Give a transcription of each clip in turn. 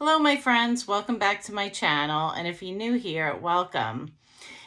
Hello my friends, welcome back to my channel, and if you're new here, welcome.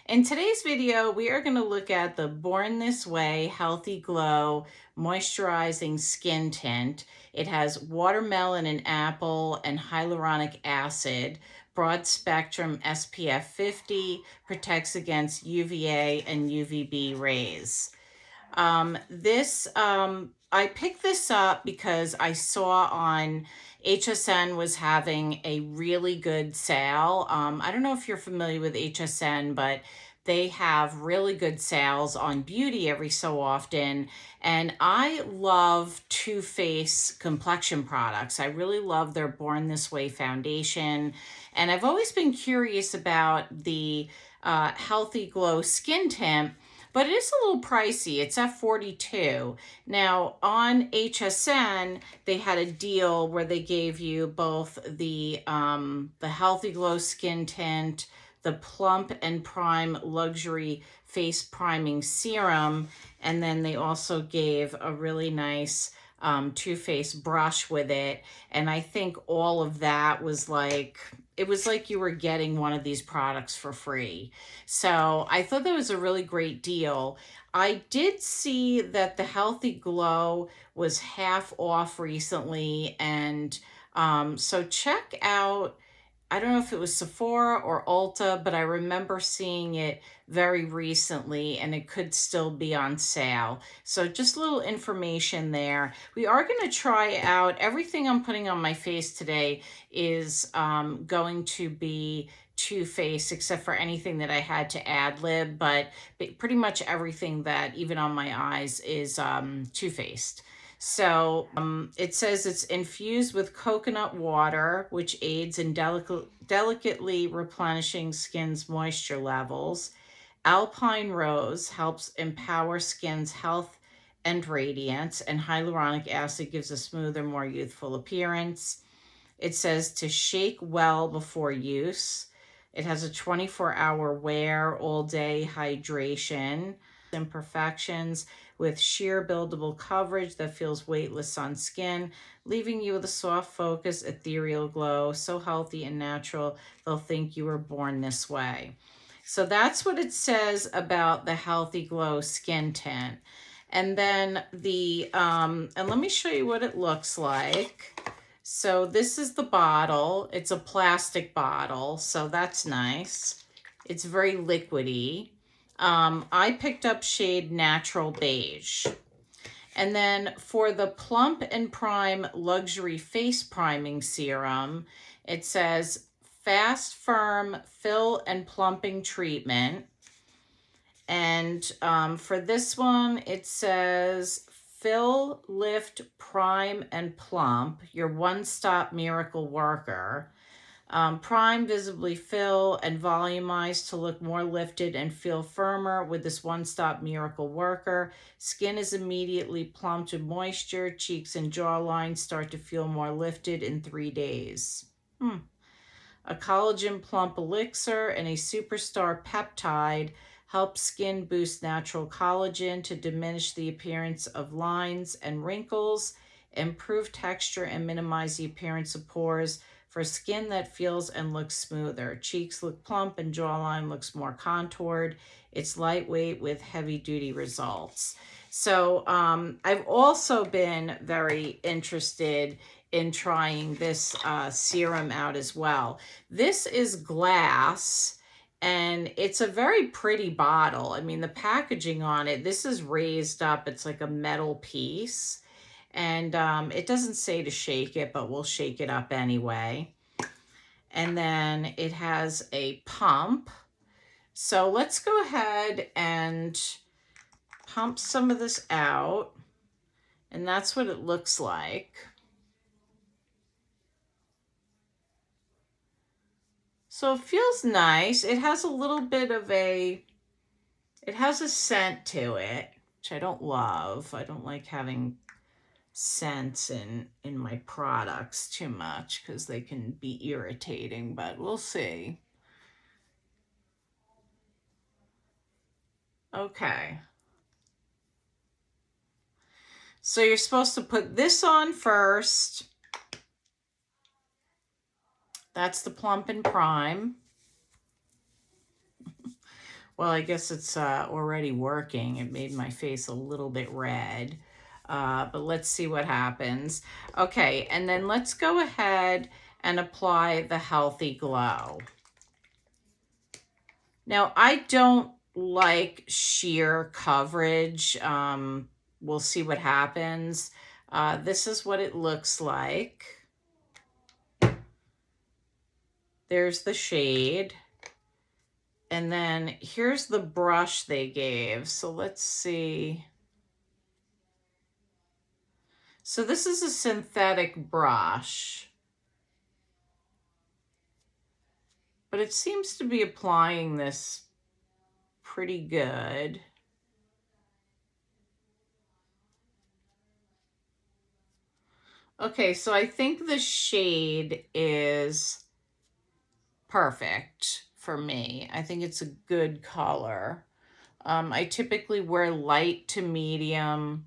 In today's video, we are going to look at the Born This Way Healthy Glow Moisturizing Skin Tint. It has watermelon and apple and hyaluronic acid, broad spectrum SPF 50, protects against UVA and UVB rays. I picked this up because I saw on HSN was having a really good sale. I don't know if you're familiar with HSN, but they have really good sales on beauty every so often. And I love Too Faced complexion products. I really love their Born This Way foundation. And I've always been curious about the Healthy Glow Skin Tint, but it is a little pricey. It's at $42. Now on HSN, they had a deal where they gave you both the Healthy Glow Skin Tint, the Plump and Prime Luxury Face Priming Serum, and then they also gave a really nice Too Faced brush with it. And I think all of that was like, it was like you were getting one of these products for free. So I thought that was a really great deal. I did see that the Healthy Glow was half off recently. And so check out, I don't know if it was Sephora or Ulta, but I remember seeing it very recently and it could still be on sale. So just a little information there. We are going to try out everything I'm putting on my face today is going to be Too Faced, except for anything that I had to ad lib, but pretty much everything that even on my eyes is Too Faced. So it says it's infused with coconut water, which aids in delicately replenishing skin's moisture levels. Alpine rose helps empower skin's health and radiance, and hyaluronic acid gives a smoother, more youthful appearance. It says to shake well before use. It has a 24-hour wear, all-day hydration, imperfections with sheer buildable coverage that feels weightless on skin, leaving you with a soft focus, ethereal glow, so healthy and natural, they'll think you were born this way. So that's what it says about the Healthy Glow Skin Tint. And then and let me show you what it looks like. So this is the bottle. It's a plastic bottle, so that's nice. It's very liquidy. I picked up shade Natural Beige. And then for the Plump and Prime Luxury Face Priming Serum, it says Fast Firm Fill and Plumping Treatment. And for this one, it says Fill, Lift, Prime, and Plump, your one-stop miracle worker. Prime, visibly fill, and volumize to look more lifted and feel firmer with this one-stop miracle worker. Skin is immediately plumped with moisture. Cheeks and jawline start to feel more lifted in 3 days. A collagen plump elixir and a superstar peptide help skin boost natural collagen to diminish the appearance of lines and wrinkles, improve texture, and minimize the appearance of pores for skin that feels and looks smoother. Cheeks look plump and jawline looks more contoured. It's lightweight with heavy-duty results. So I've also been very interested in trying this serum out as well. This is glass. And it's a very pretty bottle. I mean, the packaging on it, this is raised up. It's like a metal piece. And it doesn't say to shake it, but we'll shake it up anyway. And then it has a pump. So let's go ahead and pump some of this out. And that's what it looks like. So it feels nice. It has a little bit of it has a scent to it, which I don't love. I don't like having scents in my products too much because they can be irritating, but we'll see. Okay. So you're supposed to put this on first. That's the Plump and Prime. Well, I guess it's already working. It made my face a little bit red. But let's see what happens. Okay, and then let's go ahead and apply the Healthy Glow. Now, I don't like sheer coverage. We'll see what happens. This is what it looks like. There's the shade. And then here's the brush they gave. So let's see. So this is a synthetic brush. But it seems to be applying this pretty good. Okay, so I think the shade is perfect for me. I think it's a good color. I typically wear light to medium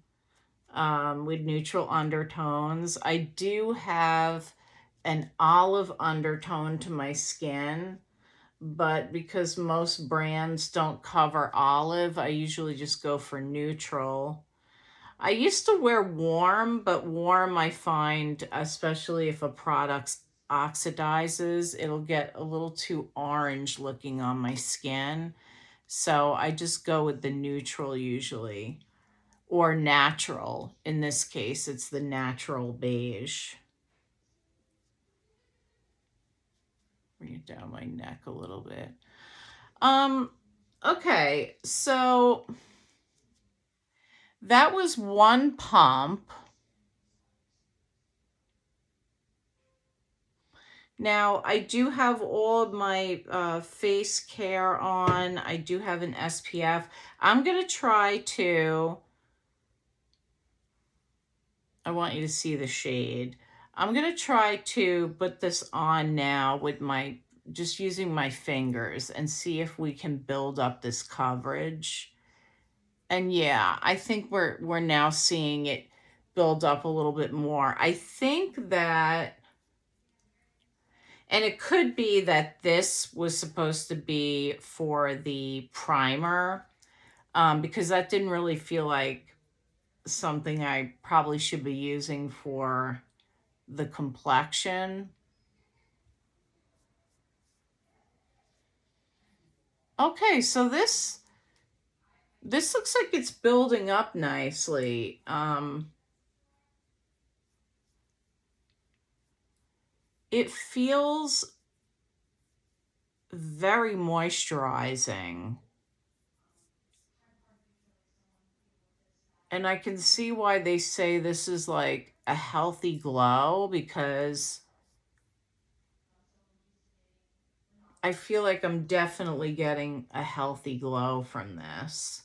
with neutral undertones. I do have an olive undertone to my skin, but because most brands don't cover olive, I usually just go for neutral. I used to wear warm, but warm I find, especially if a product oxidizes, it'll get a little too orange looking on my skin. So I just go with the neutral usually, or natural. In this case, it's the natural beige. Bring it down my neck a little bit. Okay, so that was one pump. Now, I do have all of my face care on. I do have an SPF. I'm going to try to, I want you to see the shade. I'm going to try to put this on now with my, just using my fingers and see if we can build up this coverage. And yeah, I think we're now seeing it build up a little bit more. I think that, and it could be that this was supposed to be for the primer, because that didn't really feel like something I probably should be using for the complexion. Okay, so this looks like it's building up nicely. It feels very moisturizing. And I can see why they say this is like a healthy glow, because I feel like I'm definitely getting a healthy glow from this.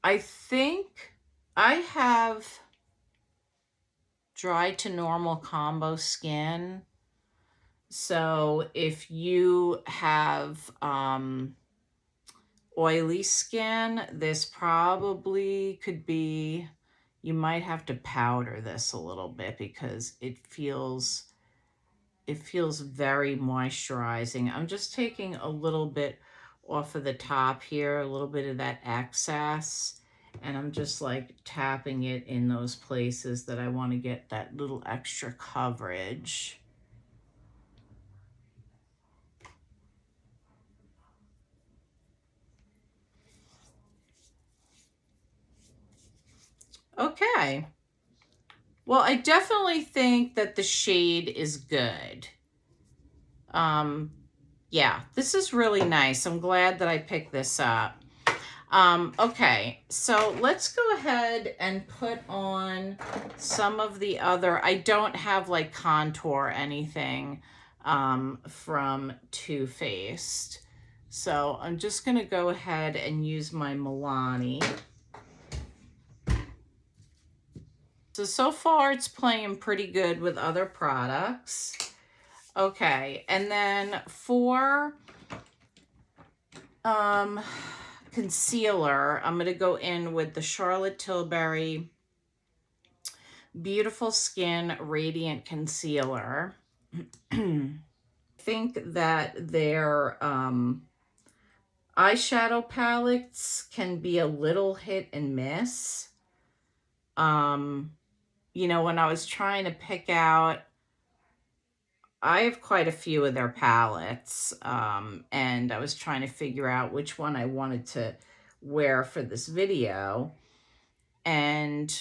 I think I have dry to normal combo skin. So if you have oily skin, this probably could be, you might have to powder this a little bit because it feels very moisturizing. I'm just taking a little bit off of the top here, a little bit of that excess, and I'm just like tapping it in those places that I want to get that little extra coverage. Okay. Well, I definitely think that the shade is good. Yeah, this is really nice. I'm glad that I picked this up. Okay, so let's go ahead and put on some of the other, I don't have like contour or anything from Too Faced. So I'm just going to go ahead and use my Milani. So far it's playing pretty good with other products. Okay, and then for concealer, I'm going to go in with the Charlotte Tilbury Beautiful Skin Radiant Concealer. I think that their eyeshadow palettes can be a little hit and miss. You know, when I was trying to pick out, I have quite a few of their palettes, and I was trying to figure out which one I wanted to wear for this video. And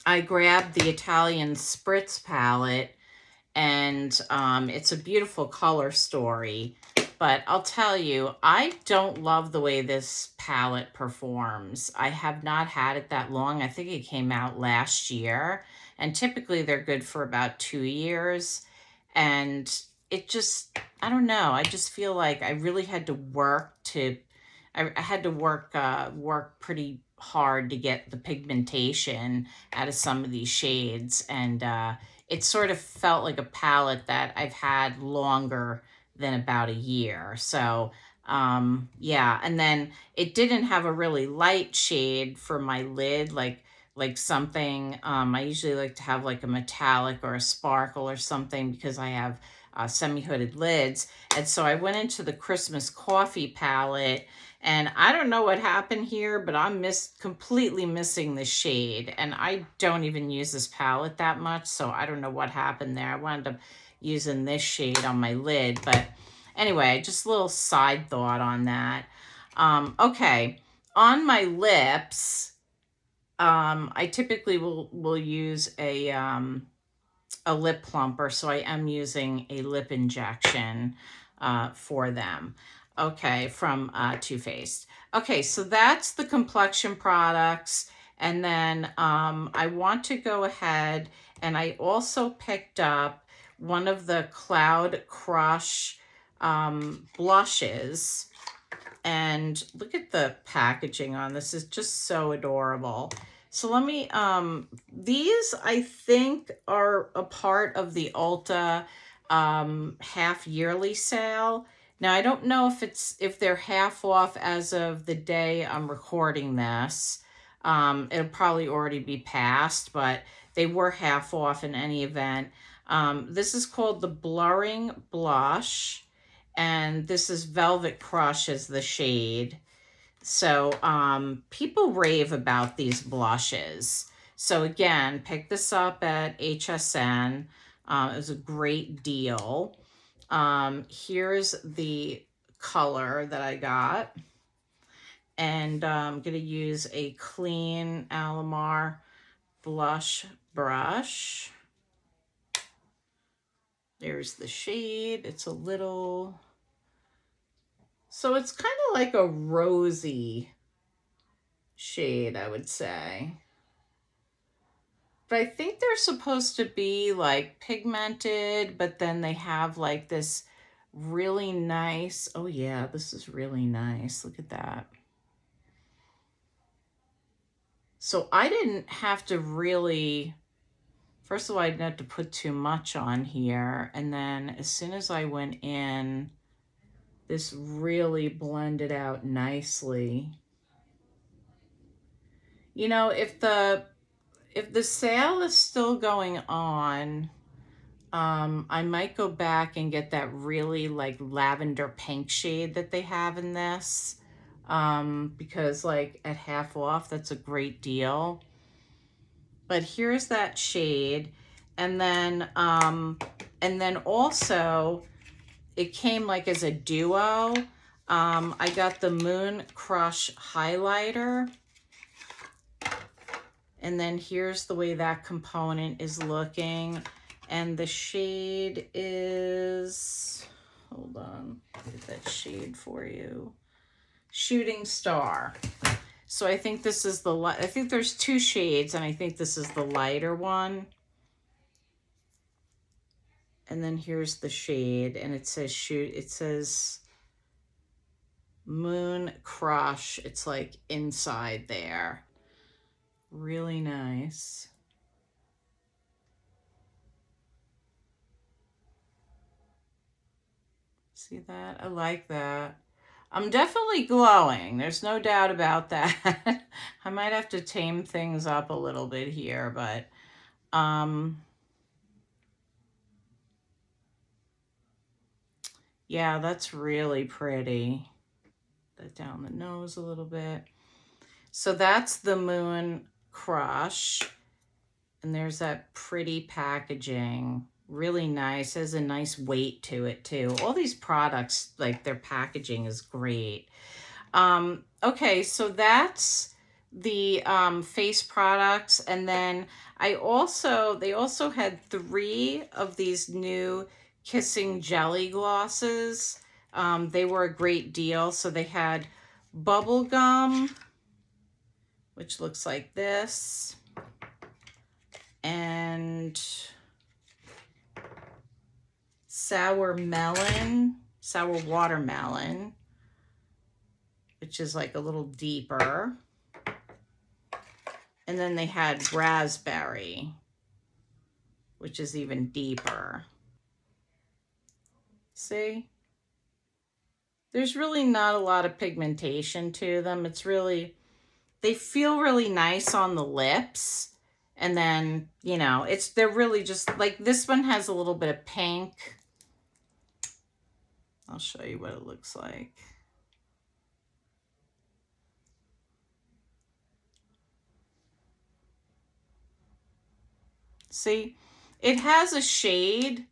I grabbed the Italian Spritz palette, and it's a beautiful color story. But I'll tell you, I don't love the way this palette performs. I have not had it that long. I think it came out last year, and typically they're good for about 2 years. And it just, I don't know. I just feel like I really had to work to, I had to work pretty hard to get the pigmentation out of some of these shades. And it sort of felt like a palette that I've had longer than about a year. So yeah, and then it didn't have a really light shade for my lid, like something, I usually like to have like a metallic or a sparkle or something because I have semi-hooded lids. And so I went into the Christmas Coffee palette, and I don't know what happened here, but I'm completely missing the shade. And I don't even use this palette that much, so I don't know what happened there. I wound up using this shade on my lid. But anyway, just a little side thought on that. Okay, on my lips, I typically will use a lip plumper, so I am using a lip injection for them. Okay, from Too Faced. Okay, so that's the complexion products. And then I want to go ahead, and I also picked up one of the Cloud Crush blushes. And look at the packaging on this. It's just so adorable. So let me, these I think are a part of the Ulta half yearly sale. Now I don't know if they're half off as of the day I'm recording this. It'll probably already be past, but they were half off in any event. This is called the Blurring Blush, and this is Velvet Crush as the shade. So people rave about these blushes. So again, pick this up at HSN. It was a great deal. Here's the color that I got. And I'm going to use a clean Alamar blush brush. There's the shade. It's a little... So it's kind of like a rosy shade, I would say. But I think they're supposed to be like pigmented, but then they have like this really nice, oh yeah, this is really nice. Look at that. So I didn't have to really, first of all, I didn't have to put too much on here. And then as soon as I went in, this really blended out nicely. You know, if the sale is still going on, I might go back and get that really like lavender pink shade that they have in this, because like at half off, that's a great deal. But here's that shade. And then also it came like as a duo. I got the Moon Crush highlighter. And then here's the way that component is looking. And the shade is, hold on, I'll get that shade for you. Shooting Star. So I think this is the, I think there's two shades, and I think this is the lighter one. And then here's the shade, and it says it says Moon Crush. It's like inside there. Really nice. See that? I like that. I'm definitely glowing. There's no doubt about that. I might have to tame things up a little bit here, but yeah, that's really pretty. That down the nose a little bit. So that's the Moon Crush. And there's that pretty packaging. Really nice. Has a nice weight to it too. All these products, like their packaging is great. Okay, so that's the face products. And then they also had 3 of these new Kissing Jelly glosses. They were a great deal. So they had bubble gum, which looks like this, and sour watermelon, which is like a little deeper. And then they had raspberry, which is even deeper. See? There's really not a lot of pigmentation to them. It's really, they feel really nice on the lips. And then, you know, they're really just like, this one has a little bit of pink. I'll show you what it looks like. See, it has a shade,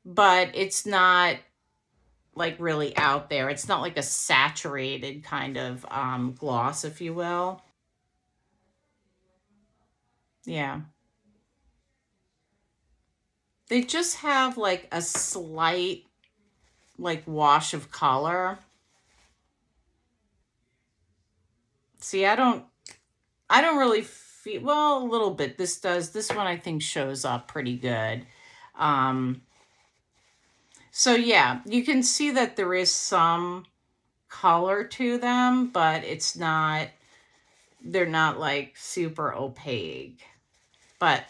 but it's not like really out there. It's not like a saturated kind of gloss, if you will. Yeah. They just have like a slight like wash of color. See, I don't really feel, well, a little bit. This one I think shows up pretty good. So yeah, you can see that there is some color to them, but they're not like super opaque. But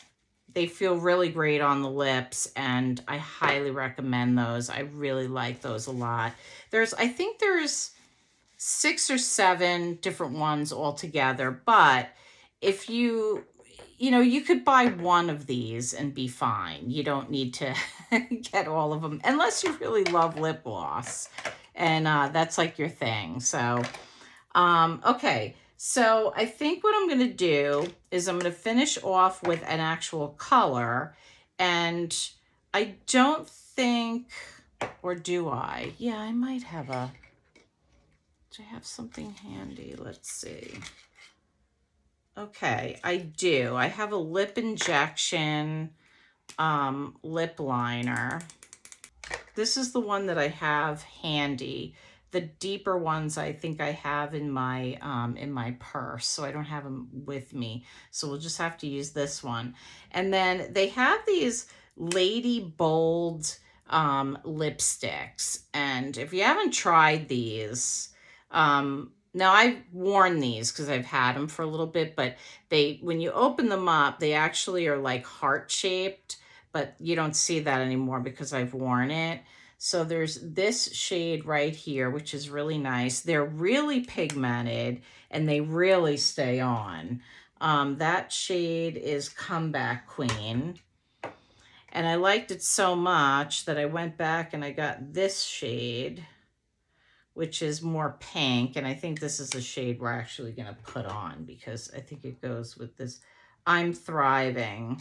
they feel really great on the lips, and I highly recommend those. I really like those a lot. I think there's 6 or 7 different ones altogether, but if you you could buy one of these and be fine. You don't need to get all of them unless you really love lip gloss, and that's like your thing. So okay, so I think what I'm going to do is I'm going to finish off with an actual color, and I don't think, or do I? Yeah, I might have do I have something handy? Let's see. Okay, I do. I have a lip injection lip liner. This is the one that I have handy. The deeper ones I think I have in my purse, so I don't have them with me. So we'll just have to use this one. And then they have these Lady Bold lipsticks. And if you haven't tried these, now I've worn these because I've had them for a little bit, but when you open them up, they actually are like heart shaped, but you don't see that anymore because I've worn it. So there's this shade right here, which is really nice. They're really pigmented and they really stay on. That shade is Comeback Queen. And I liked it so much that I went back and I got this shade, which is more pink. And I think this is the shade we're actually going to put on because I think it goes with this. I'm Thriving.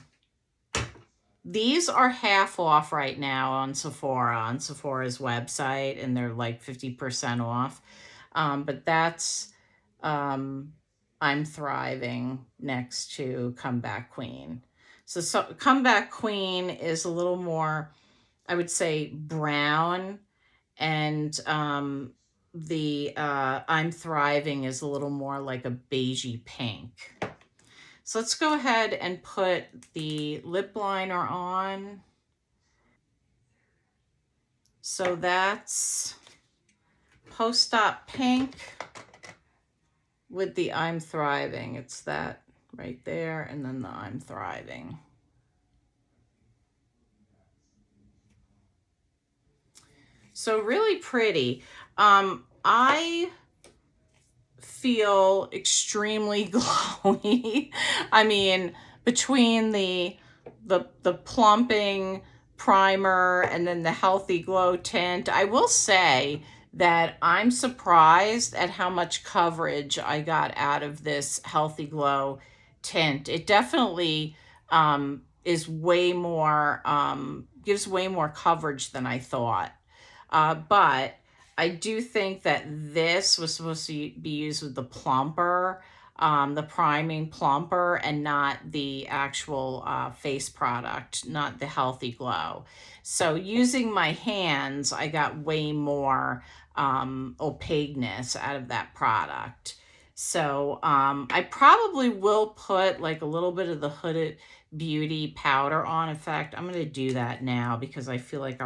These are half off right now on Sephora's website, and they're like 50% off. But that's I'm Thriving next to Comeback Queen. So Comeback Queen is a little more, I would say, brown, and the I'm Thriving is a little more like a beigey pink. So let's go ahead and put the lip liner on. So that's Post-Op Pink with the I'm Thriving. It's that right there, and then the I'm Thriving. So really pretty. I feel extremely glowy. I mean, between the plumping primer and then the healthy glow tint, I will say that I'm surprised at how much coverage I got out of this healthy glow tint. It definitely is way more, gives way more coverage than I thought. But I do think that this was supposed to be used with the plumper, the priming plumper, and not the actual face product, not the Healthy Glow. So using my hands, I got way more opaqueness out of that product. So I probably will put like a little bit of the Hooded Beauty powder on. In fact, I'm going to do that now because I feel like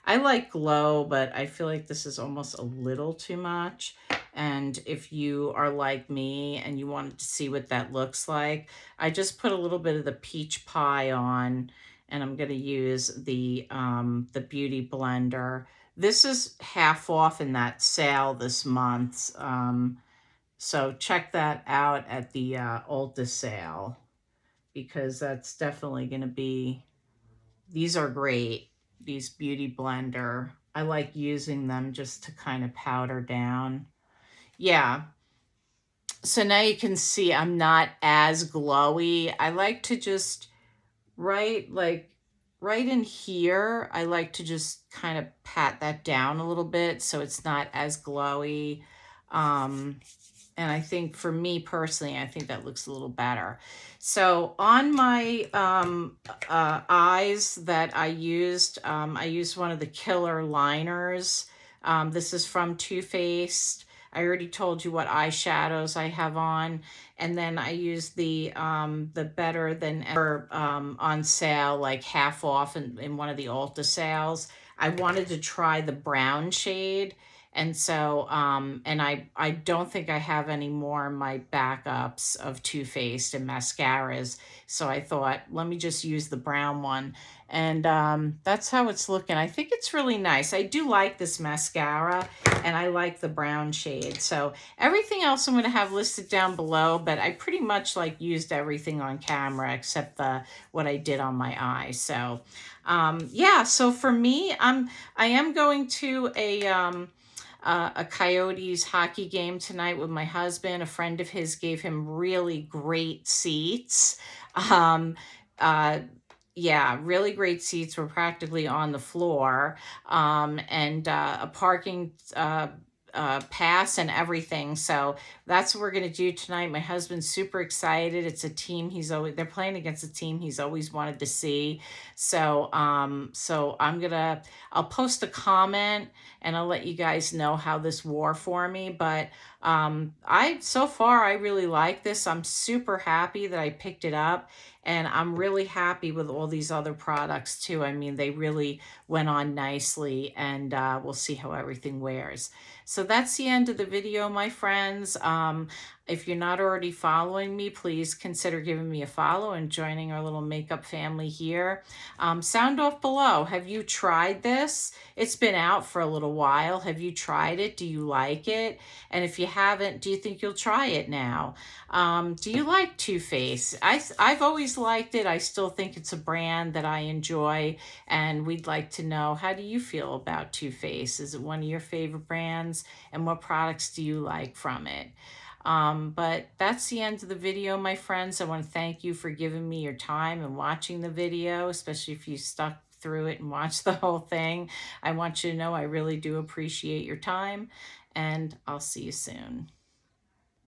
I like glow, but I feel like this is almost a little too much. And if you are like me and you wanted to see what that looks like, I just put a little bit of the peach pie on, and I'm going to use the Beauty Blender. This is half off in that sale this month. So check that out at the Ulta sale, because that's definitely going to be, these are great. These Beauty Blender. I like using them just to kind of powder down. Yeah. So now you can see I'm not as glowy. I like to just, right in here, I like to just kind of pat that down a little bit so it's not as glowy. And I think for me personally, I think that looks a little better. So on my eyes that I used one of the Killer liners. This is from Too Faced. I already told you what eyeshadows I have on. And then I used the Better Than Ever on sale, like half off in one of the Ulta sales. I wanted to try the brown shade. And so, and I don't think I have any more in my backups of Too Faced and mascaras. So I thought, let me just use the brown one. And that's how it's looking. I think it's really nice. I do like this mascara, and I like the brown shade. So everything else I'm going to have listed down below, but I pretty much like used everything on camera except what I did on my eye. So yeah, so for me, I am going to a Coyotes hockey game tonight with my husband. A friend of his gave him really great seats. Yeah, really great seats. Were practically on the floor, and a parking pass and everything. So that's what we're going to do tonight. My husband's super excited. It's a team they're playing against a team he's always wanted to see. So so I'll post a comment and I'll let you guys know how this wore for me. But so far I really like this. I'm super happy that I picked it up. And I'm really happy with all these other products too. I mean, they really went on nicely, and we'll see how everything wears. So that's the end of the video, my friends. If you're not already following me, please consider giving me a follow and joining our little makeup family here. Sound off below. Have you tried this? It's been out for a little while. Have you tried it? Do you like it? And if you haven't, do you think you'll try it now? Do you like Too Faced? I've always liked it. I still think it's a brand that I enjoy, and we'd like to know, how do you feel about Too Faced? Is it one of your favorite brands? And what products do you like from it? But that's the end of the video, my friends. I want to thank you for giving me your time and watching the video, especially if you stuck through it and watched the whole thing. I want you to know I really do appreciate your time, and I'll see you soon.